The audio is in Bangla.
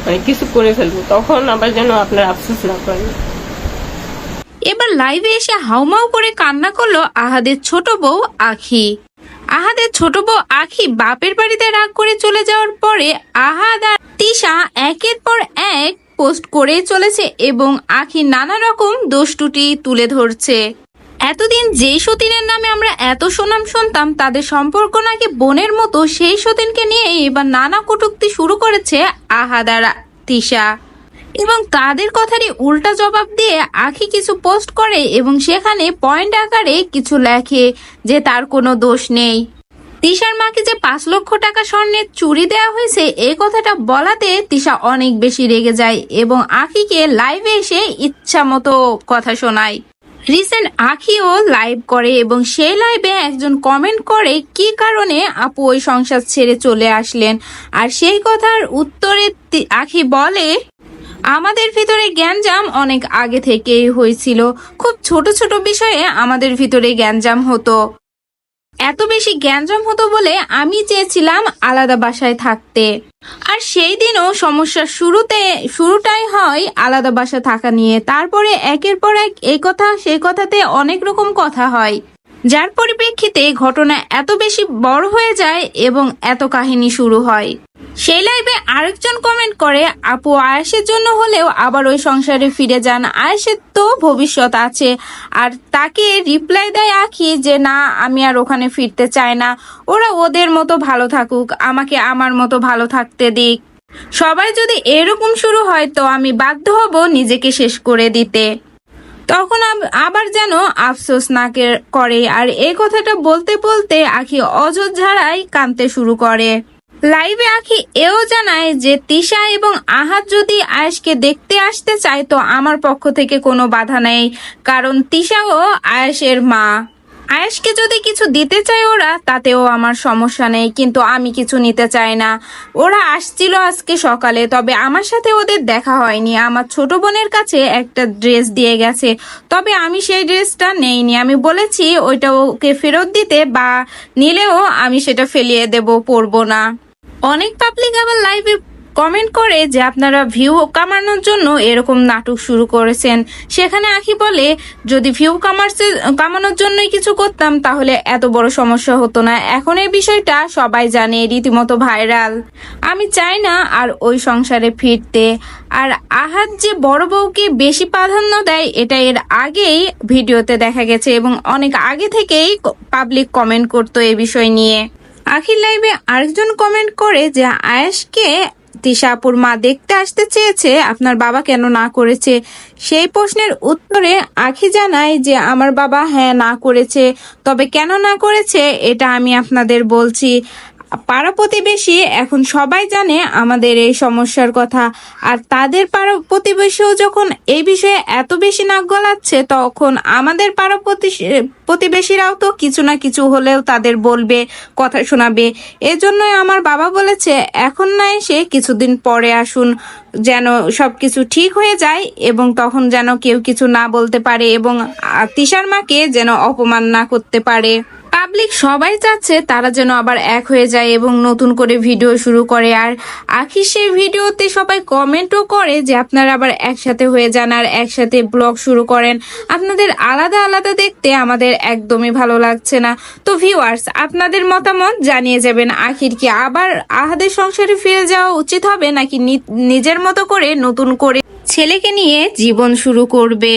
মানে কিছু করে ফেলবো, তখন আবার যেন আপনার আফসোস না করেন। এবার লাইভে এসে হাউমাউ করে কান্না করলো আহাদের ছোট বউ আখি। আহাদের ছোট বউ আখি বাপের বাড়িতে রাগ করে চলে যাওয়ার পরে আহাদ আর তিশা একের পর এক পোস্ট করে চলেছে এবং আখি নানা রকম দোষ ত্রুটি তুলে ধরছে। এতদিন যেই সতীনের নামে আমরা এত সুনাম শুনতাম, তাদের সম্পর্ক নাকি বোনের মতো, সেই সতীনকে নিয়ে এবার নানা কটূক্তি শুরু করেছে আহাদ আর তিশা এবং তাদের কথারই উল্টা জবাব দিয়ে আখি কিছু পোস্ট করে এবং সেখানে পয়েন্ট আকারে কিছু লেখে যে তার কোনো দোষ নেই। তিশার মাকে যে 5 লক্ষ টাকা স্বর্ণের চুরি দেওয়া হয়েছে এই কথাটা বলাতে তিশা অনেক বেশি রেগে যায় এবং আখিকে লাইভে এসে ইচ্ছা মতো কথা শোনায়। রিসেন্ট আখিও লাইভ করে এবং সেই লাইভে একজন কমেন্ট করে কি কারণে আপু ওই সংসার ছেড়ে চলে আসলেন, আর সেই কথার উত্তরে আখি বলে আমাদের ভিতরে জ্ঞানজাম অনেক আগে থেকেই হয়েছিল, খুব ছোট ছোট বিষয়ে আমাদের ভিতরে জ্ঞানজাম হতো, এত বেশি জ্ঞানজাম হতো বলে আমি চেয়েছিলাম আলাদা বাসায় থাকতে, আর সেই দিনও সমস্যার শুরুটাই হয় আলাদা বাসা থাকা নিয়ে। তারপরে একের পর এক এই কথা সেই কথাতে অনেক রকম কথা হয়, যার পরিপ্রেক্ষিতে ঘটনা এত বেশি বড় হয়ে যায় এবং এত কাহিনী শুরু হয়। সেই লাইভে আরেকজন কমেন্ট করে আপু আয়েশের জন্য হলেও আবার ওই সংসারে ফিরে যান, আয়েশের তো ভবিষ্যৎ আছে। আর তাকে রিপ্লাই দেয় আখি যে না, আমি আর ওখানে ফিরতে চাই না, ওরা ওদের মতো ভালো থাকুক, আমাকে আমার মতো ভালো থাকতে দিক। সবাই যদি এরকম শুরু হয় তো আমি বাধ্য হব নিজেকে শেষ করে দিতে। তখন আবার যেন আফসোস না করে, আর এই কথাটা বলতে বলতে আখি অঝোরঝাড়াই কাঁদতে শুরু করে। লাইভে আখি এও জানায় যে তিশা এবং আহাদ যদি আয়েশকে দেখতে আসতে চায় তো আমার পক্ষ থেকে কোনো বাধা নেই, কারণ তিশাও আয়েশের মা। আয়েশকে যদি কিছু দিতে চায় ওরা, তাতেও আমার সমস্যা নেই, কিন্তু আমি কিছু নিতে চাই না। ওরা আসছিল আজকে সকালে, তবে আমার সাথে ওদের দেখা হয়নি। আমার ছোট বোনের কাছে একটা ড্রেস দিয়ে গেছে, তবে আমি সেই ড্রেসটা নেইনি। আমি বলেছি ওইটা ওকে ফেরত দিতে, বা নিলেও আমি সেটা ফেলিয়ে দেব, পরবো না। অনেক পাবলিক আবার লাইভে কমেন্ট করে যে আপনারা ভিউ কামানোর জন্য এরকম নাটক শুরু করেছেন। সেখানে আখি বলে যদি ভিউ কামানোর জন্যই কিছু করতাম তাহলে এত বড় সমস্যা হতো না, এখন এই বিষয়টা সবাই জানে, রীতিমতো ভাইরাল। আমি চাই না আর ওই সংসারে ফিরতে। আর আহাদ যে বড় বউকে বেশি প্রাধান্য দেয় এটা এর আগেই ভিডিওতে দেখা গেছে এবং অনেক আগে থেকেই পাবলিক কমেন্ট করতো এই বিষয় নিয়ে। আখির লাইভে আরেকজন কমেন্ট করে যে আয়েশকে তিশা আপুর মা দেখতে আসতে চেয়েছে, আপনার বাবা কেন না করেছে? সেই প্রশ্নের উত্তরে আখি জানায় যে আমার বাবা হ্যাঁ না করেছে, তবে কেন না করেছে এটা আমি আপনাদের বলছি। পাড়া প্রতিবেশী এখন সবাই জানে আমাদের এই সমস্যার কথা, আর তাদের পাড়া প্রতিবেশীও যখন এই বিষয়ে এত বেশি নাক গলাচ্ছে তখন আমাদের পাড়া প্রতিবেশীরাও তো কিছু না কিছু হলেও তাদের বলবে, কথা শোনাবে। এজন্যই আমার বাবা বলেছে এখন না এসে কিছুদিন পরে আসুন, যেন সবকিছু ঠিক হয়ে যায় এবং তখন যেন কেউ কিছু না বলতে পারে এবং তিশার মাকে যেন অপমান না করতে পারে। পাবলিক সবাই চাচ্ছে তারা যেন আবার এক হয়ে যায় এবং নতুন করে ভিডিও শুরু করে। আর আখি সেই ভিডিওতে সবাই কমেন্টও করে যে আপনারা আবার একসাথে হয়ে যান আর একসাথে ব্লগ শুরু করেন, আপনাদের আলাদা আলাদা দেখতে আমাদের একদমই ভালো লাগছে না। তো ভিউয়ার্স, আপনাদের মতামত জানিয়ে যাবেন, আখির কি আবার আহাদের সংসারে ফিরে যাওয়া উচিত হবে নাকি নিজের মতো করে নতুন করে ছেলেকে নিয়ে জীবন শুরু করবে?